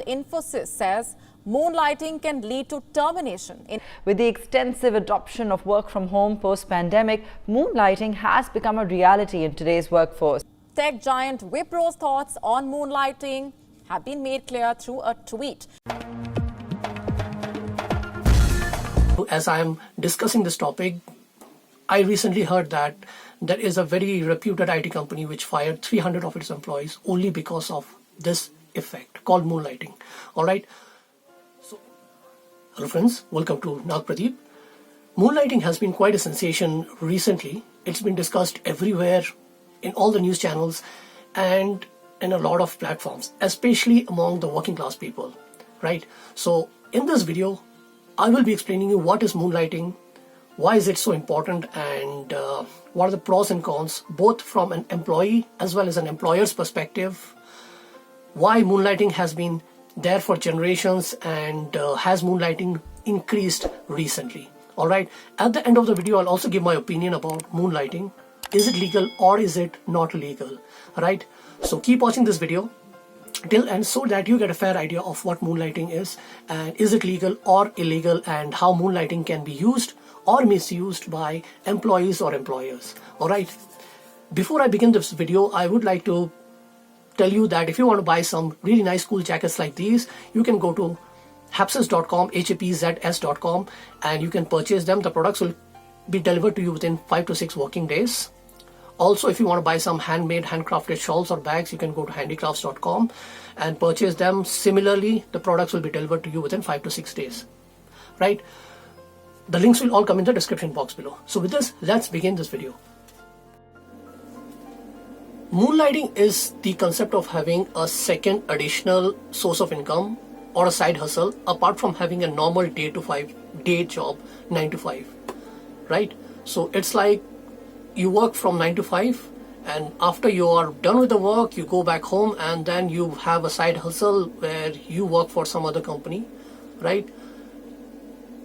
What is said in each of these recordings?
Infosys says moonlighting can lead to termination. With the extensive adoption of work from home post-pandemic, moonlighting has become a reality in today's workforce. Tech giant Wipro's thoughts on moonlighting have been made clear through a tweet. As I am discussing this topic, I recently heard that there is a very reputed IT company which fired 300 of its employees only because of this effect called moonlighting. All right. So, hello friends, welcome to Nag Pradeep. Moonlighting has been quite a sensation recently. It's been discussed everywhere in all the news channels and in a lot of platforms, especially among the working class people, right? So in this video, I will be explaining you what is moonlighting, why is it so important, and what are the pros and cons, both from an employee as well as an employer's perspective, why moonlighting has been there for generations and has moonlighting increased recently. All right. At the end of the video, I'll also give my opinion about moonlighting. Is it legal or is it not legal? Right. So keep watching this video till end so that you get a fair idea of what moonlighting is and is it legal or illegal and how moonlighting can be used or misused by employees or employers. All right. Before I begin this video, I would like to tell you that if you want to buy some really nice cool jackets like these, you can go to hapzs.com, hapzs.com, and you can purchase them. The products will be delivered to you within 5 to 6 working days. Also, if you want to buy some handmade, handcrafted shawls or bags, you can go to handicrafts.com and purchase them. Similarly, the products will be delivered to you within 5 to 6 days. Right? The links will all come in the description box below. So with this, let's begin this video. Moonlighting is the concept of having a second additional source of income or a side hustle apart from having a normal day job, 9 to 5. Right? So it's like you work from 9 to 5 and after you are done with the work, you go back home and then you have a side hustle where you work for some other company, right?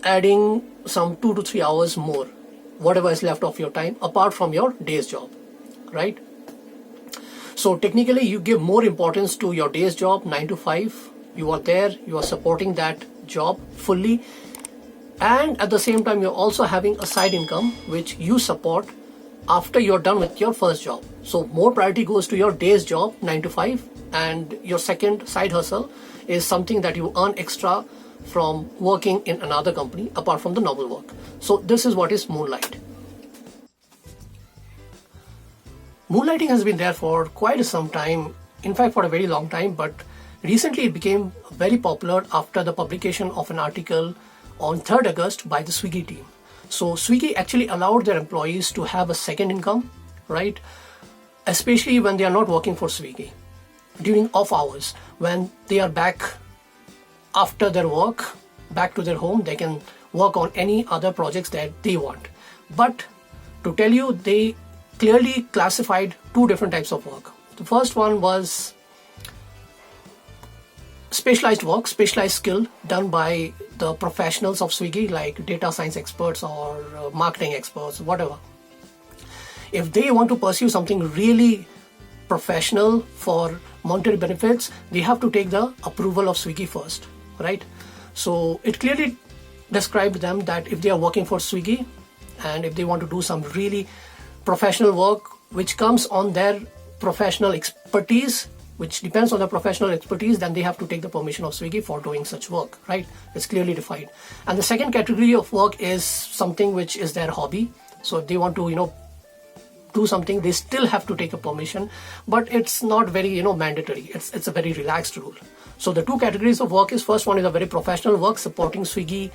Adding some 2 to 3 hours more, whatever is left of your time apart from your day's job, right? So technically you give more importance to your day's job, 9 to 5. You are there, you are supporting that job fully. And at the same time, you're also having a side income which you support after you're done with your first job. So more priority goes to your day's job, 9 to 5, and your second side hustle is something that you earn extra from working in another company apart from the normal work. So this is what is moonlight. Moonlighting has been there for quite some time, in fact for a very long time, but recently it became very popular after the publication of an article on 3rd August by the Swiggy team. So Swiggy actually allowed their employees to have a second income, right? Especially when they are not working for Swiggy. During off hours, when they are back after their work, back to their home, they can work on any other projects that they want. But to tell you, they clearly classified 2 different types of work. The first one was specialized work, specialized skill done by the professionals of Swiggy like data science experts or marketing experts, whatever. If they want to pursue something really professional for monetary benefits, they have to take the approval of Swiggy first, right? So it clearly described them that if they are working for Swiggy and if they want to do some really professional work which comes on their professional expertise, which depends on the professional expertise, then they have to take the permission of Swiggy for doing such work, right? It's clearly defined. And the second category of work is something which is their hobby. So if they want to, do something, they still have to take a permission, but it's not very, mandatory. It's a very relaxed rule. So the 2 categories of work is, first one is a very professional work supporting Swiggy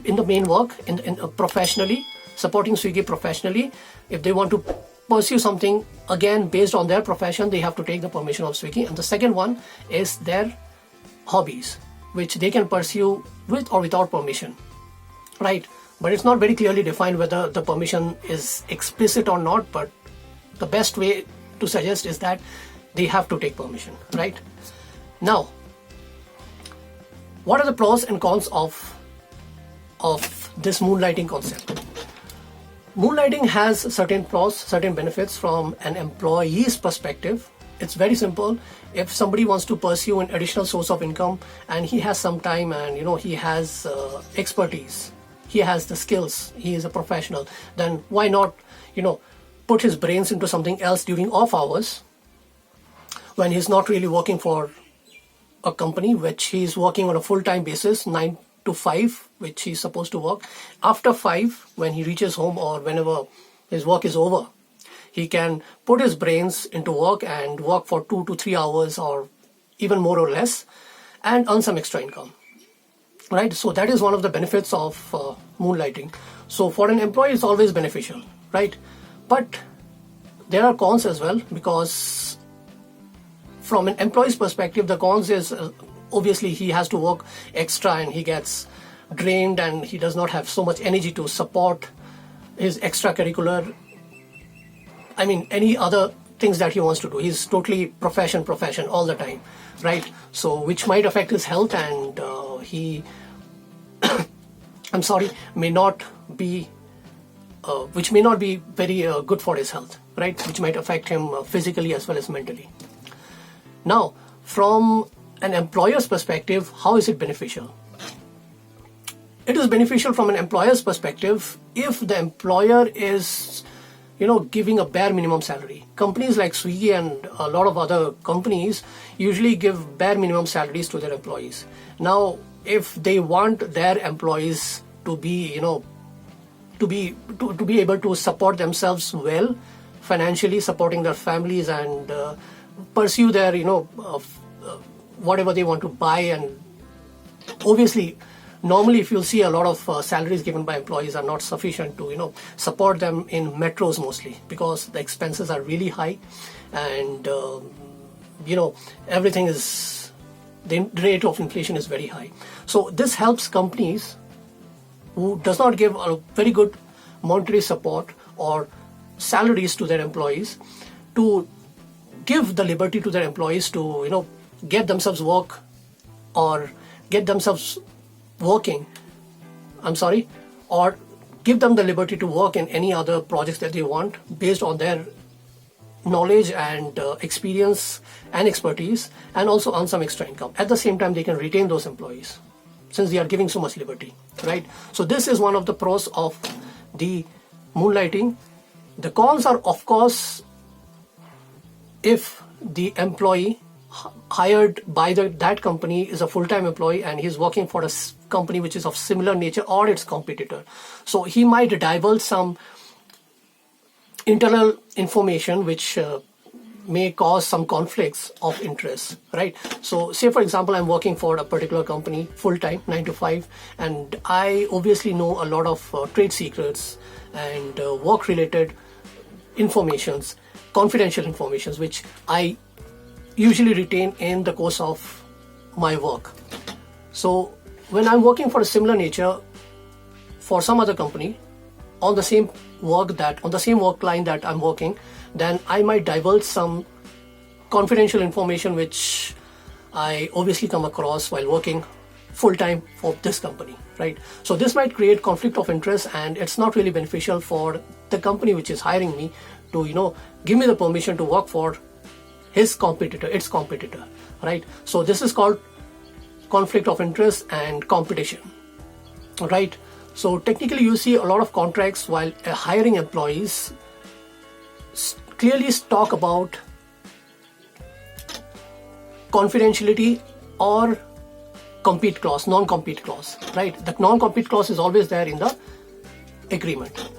in the main work, in professionally, supporting Swiggy professionally. If they want to pursue something again based on their profession, they have to take the permission of Swiggy. And the second one is their hobbies, which they can pursue with or without permission, right? But it's not very clearly defined whether the permission is explicit or not, but the best way to suggest is that they have to take permission, right? Now, what are the pros and cons of this moonlighting concept? Moonlighting has certain pros, certain benefits from an employee's perspective. It's very simple. If somebody wants to pursue an additional source of income and he has some time and he has expertise, he has the skills, he is a professional, then why not put his brains into something else during off hours when he's not really working for a company, which he's working on a full-time basis, 9 to 5, which he's supposed to work. After 5, when he reaches home or whenever his work is over, he can put his brains into work and work for 2 to 3 hours or even more or less and earn some extra income. Right? So that is one of the benefits of moonlighting. So for an employee, it's always beneficial, right? But there are cons as well, because from an employee's perspective, the cons is obviously he has to work extra and he gets drained and he does not have so much energy to support his extracurricular, any other things that he wants to do. He's totally profession all the time, right? So which might affect his health, and he may not be very good for his health, right? Which might affect him physically as well as mentally. Now, from an employer's perspective, how is it beneficial? It is beneficial from an employer's perspective if the employer is giving a bare minimum salary. Companies like Swiggy and a lot of other companies usually give bare minimum salaries to their employees. Now, if they want their employees to be, to be able to support themselves well, financially supporting their families and pursue their, whatever they want to buy, and obviously, normally, if you'll see, a lot of salaries given by employees are not sufficient to, support them in metros mostly, because the expenses are really high, and everything is, the rate of inflation is very high. So this helps companies who does not give a very good monetary support or salaries to their employees to give the liberty to their employees to get themselves work or get themselves working, or give them the liberty to work in any other projects that they want based on their knowledge and experience and expertise, and also earn some extra income. At the same time, they can retain those employees since they are giving so much liberty, right? So this is one of the pros of the moonlighting. The cons are, of course, if the employee hired by that company is a full-time employee and he's working for a company which is of similar nature or its competitor. So he might divulge some internal information which may cause some conflicts of interest, right? So say, for example, I'm working for a particular company full-time, 9 to 5, and I obviously know a lot of trade secrets and work-related informations, confidential informations, which I usually retain in the course of my work. So when I'm working for a similar nature for some other company on the same work line that I'm working, then I might divulge some confidential information which I obviously come across while working full-time for this company, right? So this might create conflict of interest, and it's not really beneficial for the company which is hiring me to give me the permission to work for its competitor, right? So this is called conflict of interest and competition, right? So technically, you see a lot of contracts while hiring employees clearly talk about confidentiality or compete clause, non-compete clause, right? The non-compete clause is always there in the agreement.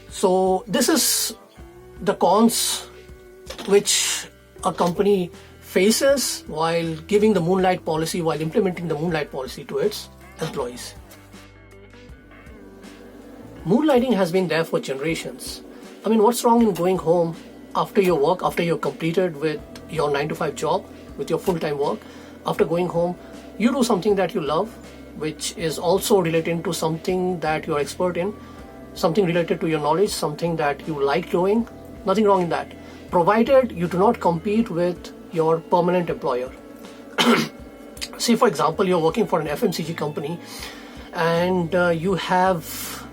So this is the cons which a company faces while giving the moonlight policy, while implementing the moonlight policy to its employees. Moonlighting has been there for generations. What's wrong in going home after your work, after you're completed with your 9 to 5 job, with your full-time work? After going home, you do something that you love, which is also related to something that you're expert in, something related to your knowledge, something that you like doing. Nothing wrong in that, provided you do not compete with your permanent employer. Say, for example, you're working for an FMCG company and you have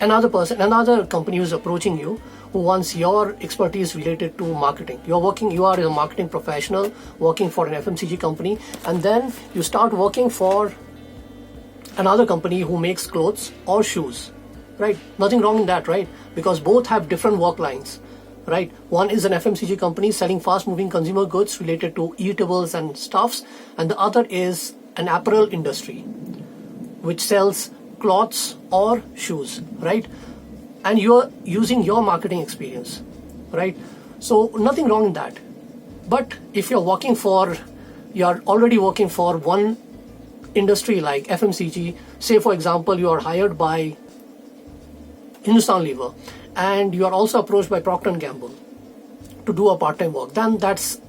another company who's approaching you who wants your expertise related to marketing. You are a marketing professional working for an FMCG company, and then you start working for another company who makes clothes or shoes, right? Nothing wrong in that, right? Because both have different work lines, right? One is an FMCG company selling fast-moving consumer goods related to eatables and stuffs, and the other is an apparel industry which sells clothes or shoes, right? And you're using your marketing experience, right? So nothing wrong in that. But if you're already working for one industry like FMCG, say for example, you are hired by Hindustan Lever and you are also approached by Procter & Gamble to do a part-time work, then that's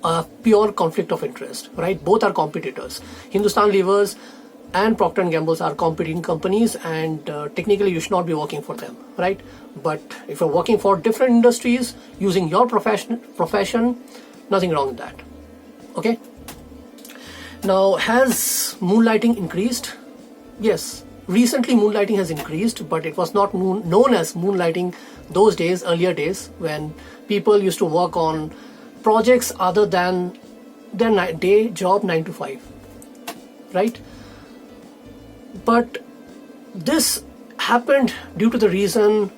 a pure conflict of interest, right? Both are competitors. Hindustan Levers and Procter & Gamble are competing companies, and technically you should not be working for them, right? But if you're working for different industries using your profession, nothing wrong with that, okay? Now, has moonlighting increased? Yes, recently moonlighting has increased, but it was not known as moonlighting those days, earlier days, when people used to work on projects other than their day job 9 to 5, right? But this happened due to the reason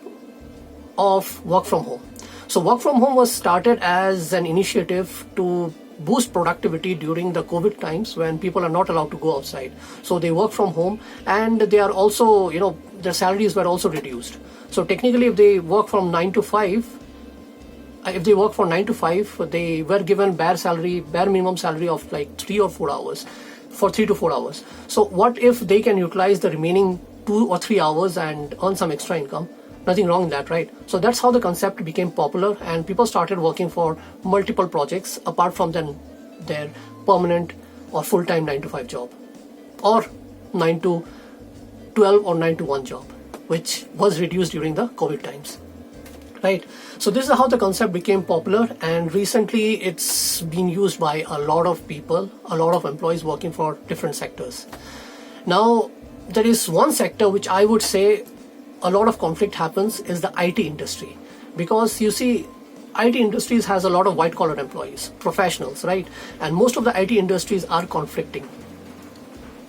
of work from home. So work from home was started as an initiative to boost productivity during the COVID times when people are not allowed to go outside. So they work from home, and they are also, their salaries were also reduced. So technically, if they work from 9 to 5, they were given bare minimum salary of like 3 or 4 hours, for 3 to 4 hours. So what if they can utilize the remaining 2 or 3 hours and earn some extra income? Nothing wrong in that, right? So that's how the concept became popular, and people started working for multiple projects apart from their permanent or full-time 9 to 5 job, or 9 to 12 or 9 to 1 job, which was reduced during the COVID times, right? So this is how the concept became popular, and recently it's been used by a lot of people, a lot of employees working for different sectors. Now, there is one sector which I would say a lot of conflict happens, is the IT industry, because you see, IT industries has a lot of white collar employees, professionals, right? And most of the IT industries are conflicting.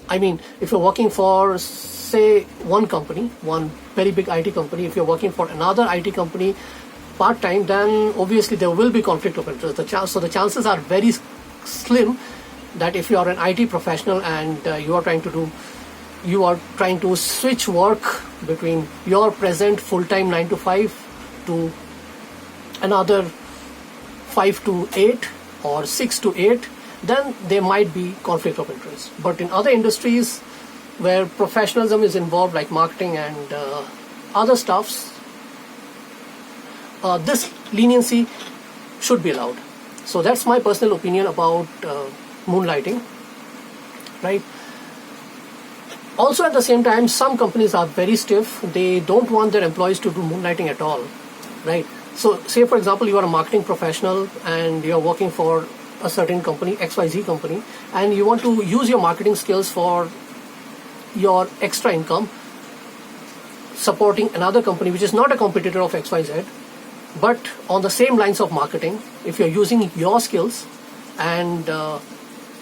I mean, if you're working for, say, one company, one very big IT company, if you're working for another IT company part-time, then obviously there will be conflict of interest. So the chances are very slim that if you are an IT professional and you are trying to switch work between your present full-time 9 to 5 to another 5 to 8 or 6 to 8, then there might be conflict of interest. But in other industries where professionalism is involved, like marketing and other stuffs, this leniency should be allowed. So that's my personal opinion about moonlighting, right? Also, at the same time, some companies are very stiff. They don't want their employees to do moonlighting at all, right? So say, for example, you are a marketing professional and you're working for a certain company, XYZ company, and you want to use your marketing skills for your extra income, supporting another company which is not a competitor of XYZ, but on the same lines of marketing. If you're using your skills, and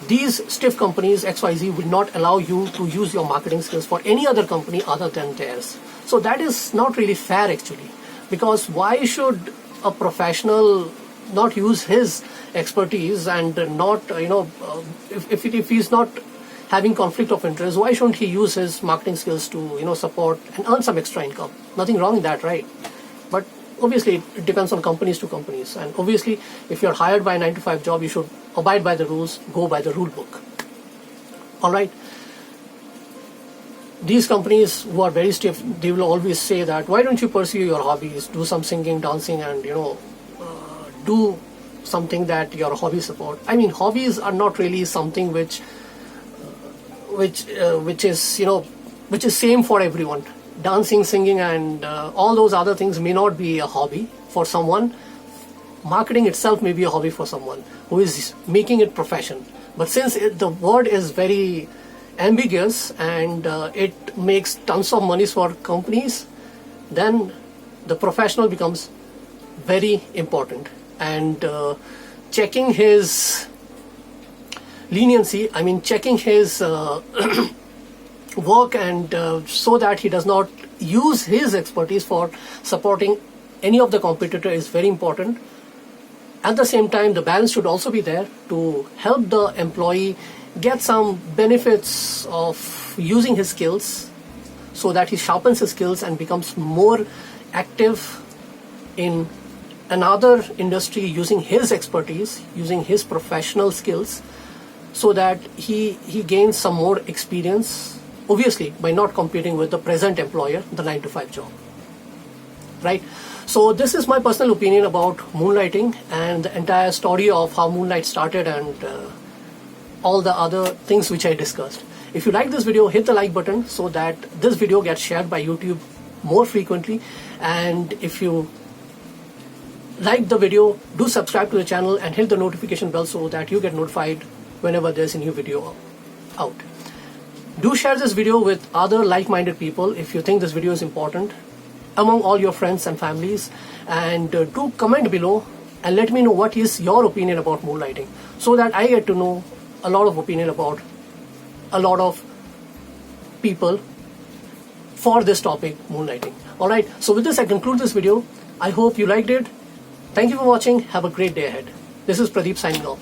these stiff companies, XYZ, will not allow you to use your marketing skills for any other company other than theirs. So that is not really fair, actually, because why should a professional not use his expertise and not, if he's not having conflict of interest, why shouldn't he use his marketing skills to, support and earn some extra income? Nothing wrong in that, right? But obviously, it depends on companies to companies. And obviously, if you're hired by a 9 to 5 job, you should abide by the rules, go by the rule book. All right. These companies who are very stiff, they will always say that, why don't you pursue your hobbies, do some singing, dancing, and, do something that your hobbies support. I mean, hobbies are not really something which is same for everyone. Dancing, singing, and all those other things may not be a hobby for someone. Marketing itself may be a hobby for someone who is making it profession. But since the word is very ambiguous and it makes tons of money for companies, then the professional becomes very important. And checking his leniency, I mean checking his work, and so that he does not use his expertise for supporting any of the competitor, is very important. At the same time, the balance should also be there to help the employee get some benefits of using his skills, so that he sharpens his skills and becomes more active in another industry using his expertise, using his professional skills, so that he gains some more experience, obviously by not competing with the present employer, the 9-to-5 job, right? So this is my personal opinion about moonlighting and the entire story of how Moonlight started, and all the other things which I discussed. If you like this video, hit the like button so that this video gets shared by YouTube more frequently. And if you like the video, do subscribe to the channel and hit the notification bell so that you get notified whenever there's a new video out. Do share this video with other like-minded people if you think this video is important among all your friends and families, and do comment below and let me know what is your opinion about moonlighting, so that I get to know a lot of opinion about a lot of people for this topic, moonlighting. Alright, so with this I conclude this video. I hope you liked it. Thank you for watching. Have a great day ahead. This is Pradeep signing off.